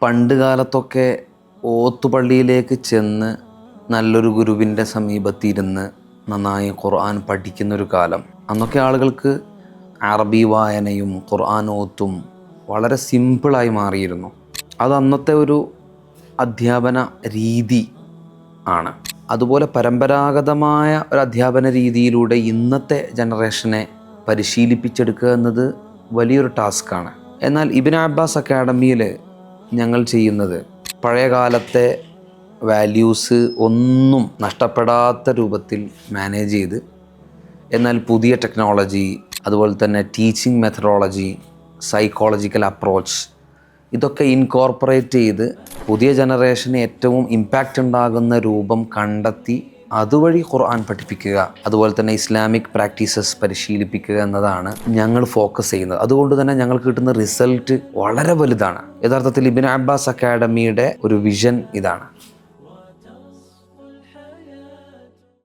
പണ്ട് കാലത്തൊക്കെ ഓത്തുപള്ളിയിലേക്ക് ചെന്ന് നല്ലൊരു ഗുരുവിൻ്റെ സമീപത്തിരുന്ന് നന്നായി ഖുർആൻ പഠിക്കുന്നൊരു കാലം. അന്നൊക്കെ ആളുകൾക്ക് അറബി വായനയും ഖുർആൻ ഓത്തും വളരെ സിമ്പിളായി മാറിയിരുന്നു. അത് അന്നത്തെ ഒരു അധ്യാപന രീതി ആണ്. അതുപോലെ പരമ്പരാഗതമായ ഒരു അധ്യാപന രീതിയിലൂടെ ഇന്നത്തെ ജനറേഷനെ പരിശീലിപ്പിച്ചെടുക്കുക എന്നത് വലിയൊരു ടാസ്ക്കാണ്. എന്നാൽ ഇബ്നു അബ്ബാസ് അക്കാഡമിയിൽ ഞങ്ങൾ ചെയ്യുന്നത് പഴയ കാലത്തെ വാല്യൂസ് ഒന്നും നഷ്ടപ്പെടാത്ത രൂപത്തിൽ മാനേജ് ചെയ്ത്, എന്നാൽ പുതിയ ടെക്നോളജി, അതുപോലെ തന്നെ ടീച്ചിങ് മെത്തഡോളജി, സൈക്കോളജിക്കൽ അപ്രോച്ച്, ഇതൊക്കെ ഇൻകോർപ്പറേറ്റ് ചെയ്ത് പുതിയ ജനറേഷന് ഏറ്റവും ഇമ്പാക്റ്റ് ഉണ്ടാകുന്ന രൂപം കണ്ടെത്തി അതുവഴി ഖുർആൻ പഠിപ്പിക്കുക, അതുപോലെ തന്നെ ഇസ്ലാമിക് പ്രാക്ടീസസ് പരിശീലിപ്പിക്കുക എന്നതാണ് ഞങ്ങൾ ഫോക്കസ് ചെയ്യുന്നത്. അതുകൊണ്ട് തന്നെ ഞങ്ങൾക്ക് കിട്ടുന്ന റിസൾട്ട് വളരെ വലുതാണ്. യഥാർത്ഥത്തിൽ ഇബ്നു അബ്ബാസ് അക്കാഡമിയുടെ ഒരു വിഷൻ ഇതാണ്.